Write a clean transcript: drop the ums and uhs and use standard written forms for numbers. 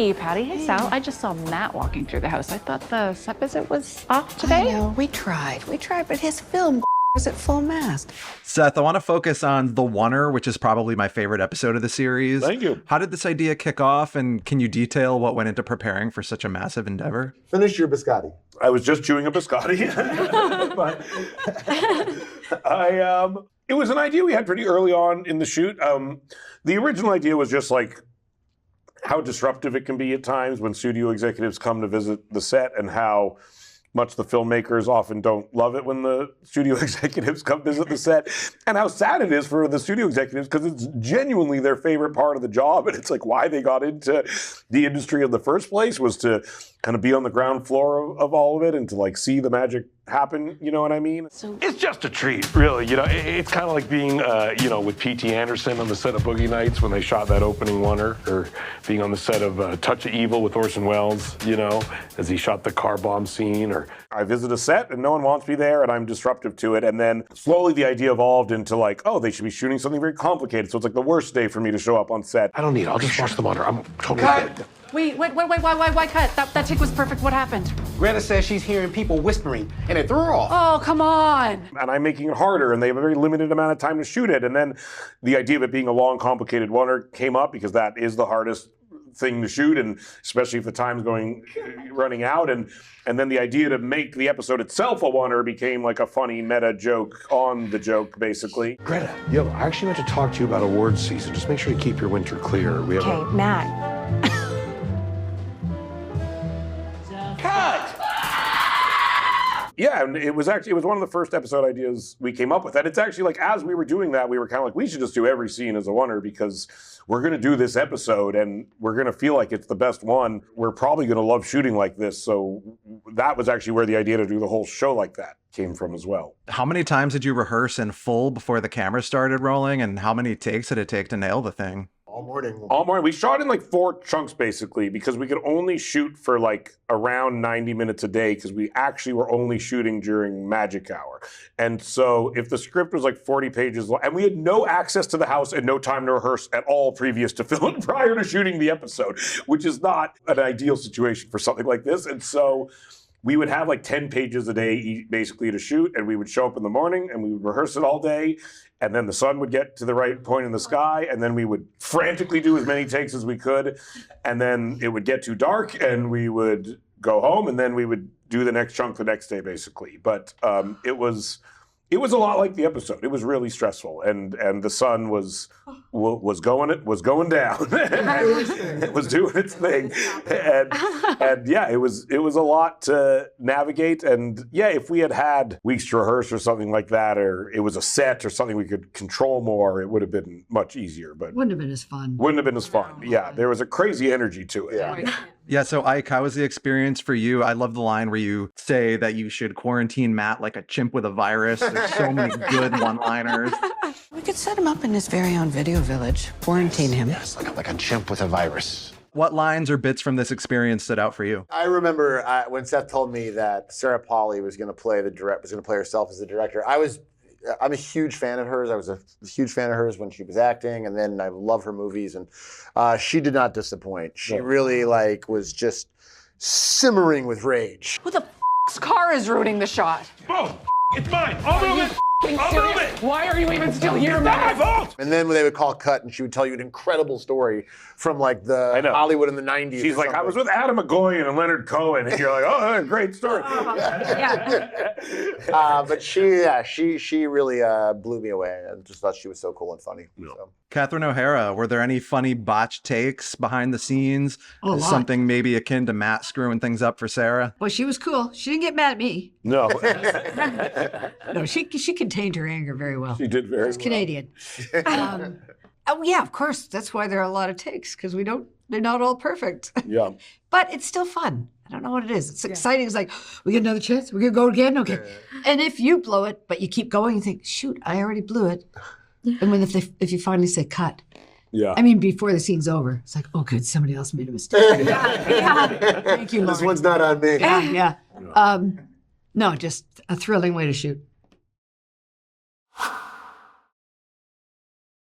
Hey, Patty. Hey, Sal. I just saw Matt walking through the house. I thought the set visit was off today. I know. We tried, but his film was at full mast. Seth, I want to focus on The Oner, which is probably my favorite episode of the series. Thank you. How did this idea kick off, and can you detail what went into preparing for such a massive endeavor? Finish your biscotti. I was just chewing a biscotti. But it was an idea we had pretty early on in the shoot. The original idea was just like how disruptive it can be at times when studio executives come to visit the set, and how much the filmmakers often don't love it when the studio executives come visit the set, and how sad it is for the studio executives because it's genuinely their favorite part of the job. And it's like why they got into the industry in the first place was to kind of be on the ground floor of all of it and to like see the magic happen, you know what I mean? So It's just a treat, really. You know, it's kind of like being, with P.T. Anderson on the set of Boogie Nights when they shot that opening Oner, or being on the set of Touch of Evil with Orson Welles, you know, as he shot the car bomb scene. Or I visit a set and no one wants me there and I'm disruptive to it. And then slowly the idea evolved into like, oh, they should be shooting something very complicated. So it's like the worst day for me to show up on set. I don't need it. I'll just watch the Oner. I'm totally good. Wait, why cut? That take was perfect. What happened? Greta says she's hearing people whispering, and it threw her off. Oh, come on. And I'm making it harder, and they have a very limited amount of time to shoot it. And then the idea of it being a long, complicated Oner came up because that is the hardest thing to shoot, and especially if the time's running out. And then the idea to make the episode itself a Oner became like a funny meta joke on the joke, basically. Greta, yo, I actually meant to talk to you about awards season. Just make sure you keep your winter clear. We have Okay, Matt. Yeah, and it was one of the first episode ideas we came up with. And it's actually like, as we were doing that, we were kind of like, we should just do every scene as a Oner because we're going to do this episode and we're going to feel like it's the best one. We're probably going to love shooting like this. So that was actually where the idea to do the whole show like that came from as well. How many times did you rehearse in full before the camera started rolling, and how many takes did it take to nail the thing? All morning. All morning. We shot in like 4 chunks basically because we could only shoot for like around 90 minutes a day because we actually were only shooting during magic hour. And so if the script was like 40 pages long, and we had no access to the house and no time to rehearse at all previous to film prior to shooting the episode, which is not an ideal situation for something like this. And so we would have like 10 pages a day basically to shoot, and we would show up in the morning and we would rehearse it all day, and then the sun would get to the right point in the sky, and then we would frantically do as many takes as we could, and then it would get too dark and we would go home, and then we would do the next chunk the next day basically. But it was a lot like the episode. It was really stressful, and the sun was going down. It was doing its thing, and yeah, it was a lot to navigate. And yeah, if we had weeks to rehearse or something like that, or it was a set or something we could control more, it would have been much easier. But Wouldn't have been as fun. Wouldn't have been as fun. Yeah, there was a crazy energy to it. Yeah. Yeah, so Ike, how was the experience for you? I love the line where you say that you should quarantine Matt like a chimp with a virus. There's so many good one-liners. We could set him up in his very own video village, quarantine him. Yes, like a chimp with a virus. What lines or bits from this experience stood out for you? I remember when Seth told me that Sarah Paulson was going to play herself as the director. I'm a huge fan of hers. I was a huge fan of hers when she was acting, and then I love her movies, and she did not disappoint. She really was just simmering with rage. Who the f***'s car is ruining the shot? Oh, it's mine. I'll move it. I'll move it. Why are you even still here, It's not my fault. And then when they would call cut, and she would tell you an incredible story from like I know. Hollywood in the 90s. She's like, I was with Adam McGoyan and Leonard Cohen, and you're like, oh, great story. But she really blew me away. I just thought she was so cool and funny. Yeah. So. Kathryn O'Hara, were there any funny botched takes behind the scenes? A lot. Something maybe akin to Matt screwing things up for Sarah? Well, she was cool. She didn't get mad at me. No, No, she contained her anger very well. she did very well. She's Canadian. Oh yeah, of course. That's why there are a lot of takes, because they're not all perfect. Yeah. But it's still fun. I don't know what it is. It's exciting. It's like, we get another chance. We're going to go again? Okay. And if you blow it, but you keep going, you think, shoot, I already blew it. And when if you finally say cut, Yeah. I mean, before the scene's over, it's like, oh, good, somebody else made a mistake. Thank you, Lauren. This one's not on me. Yeah. No, just a thrilling way to shoot.